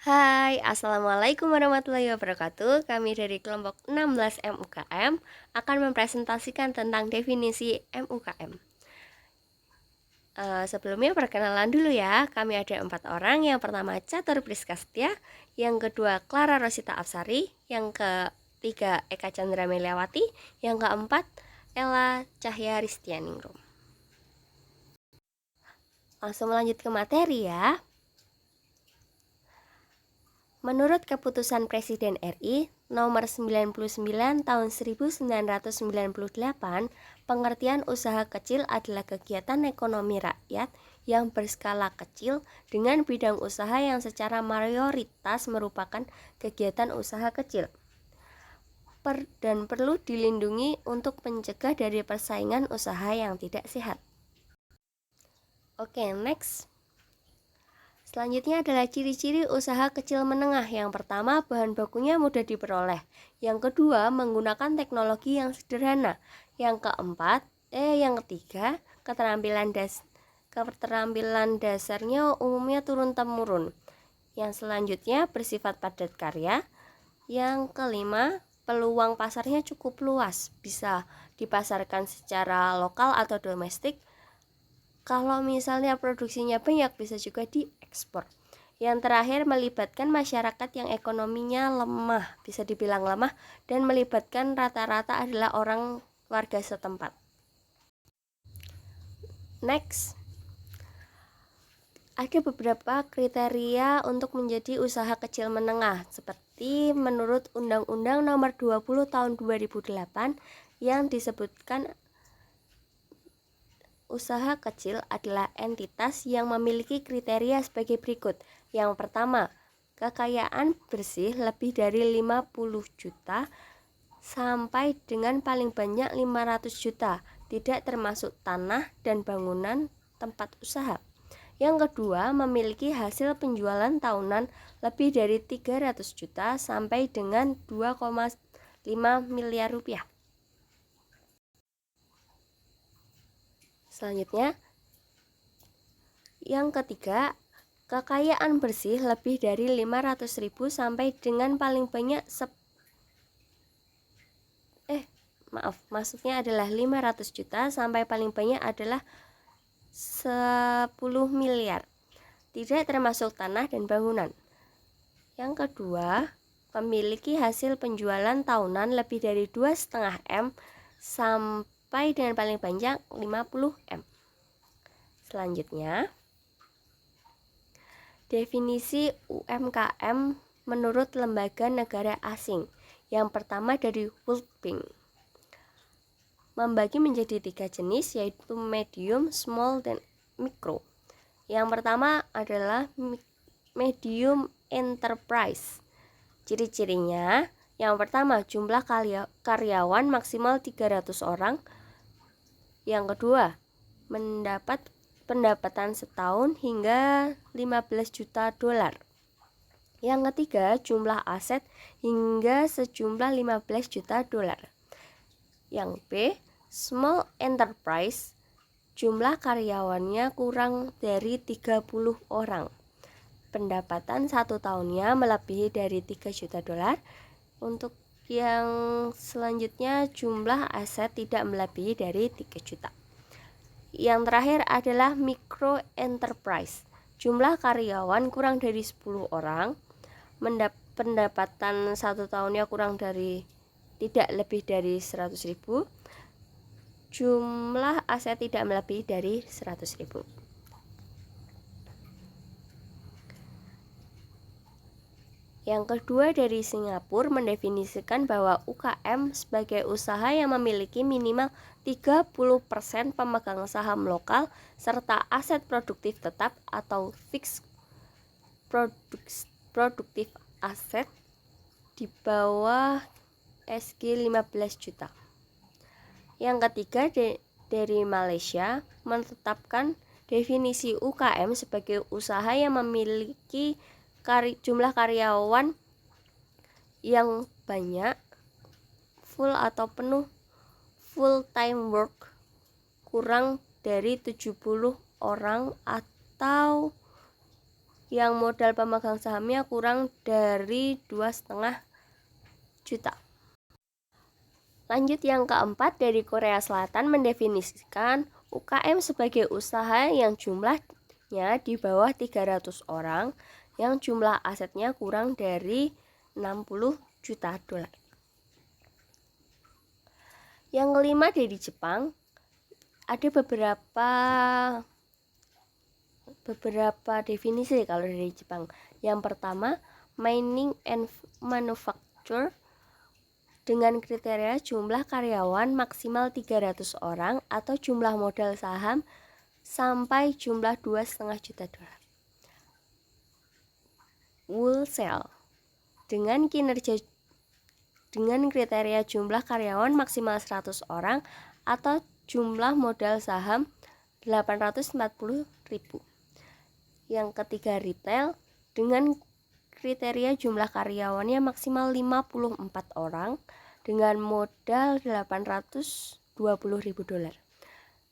Hai, Assalamualaikum warahmatullahi wabarakatuh. Kami dari kelompok 16 MUKM akan mempresentasikan tentang definisi MUKM. Sebelumnya perkenalan dulu ya. Kami ada 4 orang. Yang pertama Catur Priskastia, yang kedua Clara Rosita Apsari, yang ketiga Eka Chandra Meliawati, yang keempat Ella Cahya Ristianingrum. Langsung lanjut ke materi ya. Menurut Keputusan Presiden RI Nomor 99 Tahun 1998, pengertian usaha kecil adalah kegiatan ekonomi rakyat yang berskala kecil dengan bidang usaha yang secara mayoritas merupakan kegiatan usaha kecil dan perlu dilindungi untuk mencegah dari persaingan usaha yang tidak sehat. Oke, next. Selanjutnya adalah ciri-ciri usaha kecil menengah. Yang pertama, bahan bakunya mudah diperoleh. Yang kedua, menggunakan teknologi yang sederhana. Yang ketiga, keterampilan dasarnya umumnya turun-temurun. Yang selanjutnya, bersifat padat karya. Yang kelima, peluang pasarnya cukup luas, bisa dipasarkan secara lokal atau domestik. Kalau misalnya produksinya banyak, bisa juga diekspor. Yang terakhir, melibatkan masyarakat yang ekonominya lemah, bisa dibilang lemah, dan melibatkan rata-rata adalah orang warga setempat. Next, ada beberapa kriteria untuk menjadi usaha kecil menengah, seperti menurut Undang-Undang Nomor 20 Tahun 2008 yang disebutkan usaha kecil adalah entitas yang memiliki kriteria sebagai berikut. Yang pertama, kekayaan bersih lebih dari 50 juta sampai dengan paling banyak 500 juta, tidak termasuk tanah dan bangunan tempat usaha. Yang kedua, memiliki hasil penjualan tahunan lebih dari 300 juta sampai dengan 2,5 miliar rupiah. Selanjutnya, yang ketiga, kekayaan bersih lebih dari 500.000 sampai dengan paling banyak maksudnya adalah 500 juta sampai paling banyak adalah 10 miliar. Tidak termasuk tanah dan bangunan. Yang kedua, memiliki hasil penjualan tahunan lebih dari 2,5 M sampai dengan paling banyak 50 M. Selanjutnya, definisi UMKM menurut lembaga negara asing. Yang pertama dari World Bank, membagi menjadi 3 jenis, yaitu medium, small, dan mikro. Yang pertama adalah medium enterprise. Ciri-cirinya, yang pertama, jumlah karyawan maksimal 300 orang. Yang kedua, mendapat pendapatan setahun hingga 15 juta dolar. Yang ketiga, jumlah aset hingga sejumlah 15 juta dolar. Yang B, small enterprise, jumlah karyawannya kurang dari 30 orang. Pendapatan 1 tahunnya melebihi dari 3 juta dolar. Untuk yang selanjutnya, jumlah aset tidak melebihi dari 3 juta. Yang terakhir adalah micro enterprise. Jumlah karyawan kurang dari 10 orang. Pendapatan 1 tahunnya tidak lebih dari 100.000. Jumlah aset tidak melebihi dari 100.000. Yang kedua dari Singapura mendefinisikan bahwa UKM sebagai usaha yang memiliki minimal 30% pemegang saham lokal serta aset produktif tetap atau fixed produktif aset di bawah SG 15 juta. Yang ketiga dari Malaysia menetapkan definisi UKM sebagai usaha yang memiliki jumlah karyawan yang banyak, full atau penuh, full time work, kurang dari 70 orang atau yang modal pemegang sahamnya kurang dari 2,5 juta. Lanjut yang keempat, dari Korea Selatan mendefinisikan UKM sebagai usaha yang jumlahnya di bawah 300 orang, yang jumlah asetnya kurang dari 60 juta dolar. Yang kelima, dari Jepang, ada beberapa definisi kalau dari Jepang. Yang pertama, mining and manufacture dengan kriteria jumlah karyawan maksimal 300 orang atau jumlah modal saham sampai jumlah 2,5 juta dolar. Wholesale dengan kriteria jumlah karyawan maksimal 100 orang atau jumlah modal saham 840.000. Yang ketiga, retail dengan kriteria jumlah karyawannya maksimal 54 orang dengan modal 820.000 dolar.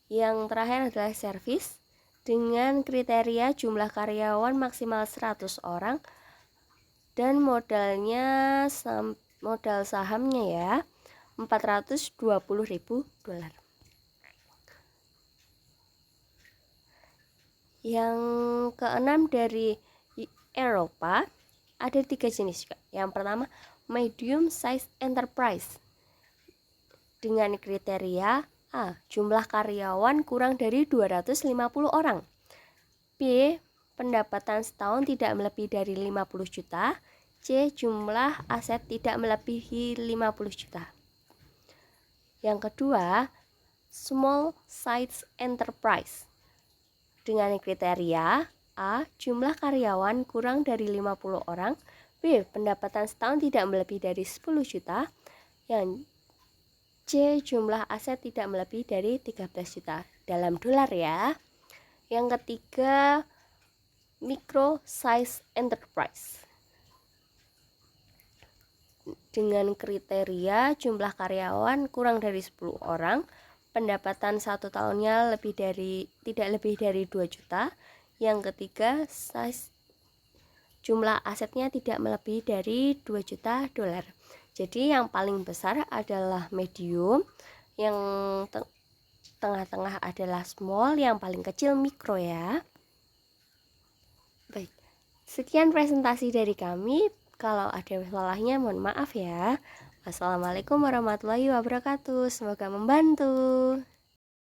Yang terakhir adalah service dengan kriteria jumlah karyawan maksimal 100 orang dan modal sahamnya ya 420.000 dolar. Yang keenam, dari Eropa ada 3 jenis. Yang pertama, medium size enterprise dengan kriteria A, jumlah karyawan kurang dari 250 orang. B, pendapatan setahun tidak melebihi dari 50 juta. C, jumlah aset tidak melebihi 50 juta. Yang kedua, small size enterprise dengan kriteria A, jumlah karyawan kurang dari 50 orang. B, pendapatan setahun tidak melebihi dari 10 juta. Yang C, jumlah aset tidak melebihi dari 13 juta dalam dolar ya. Yang ketiga, micro size enterprise dengan kriteria jumlah karyawan kurang dari 10 orang, pendapatan 1 tahunnya tidak lebih dari 2 juta. Yang ketiga, jumlah asetnya tidak melebihi dari 2 juta dolar. Jadi yang paling besar adalah medium, yang tengah-tengah adalah small, yang paling kecil mikro ya. Baik, sekian presentasi dari kami. Kalau ada salahnya mohon maaf ya. Wassalamualaikum warahmatullahi wabarakatuh. Semoga membantu.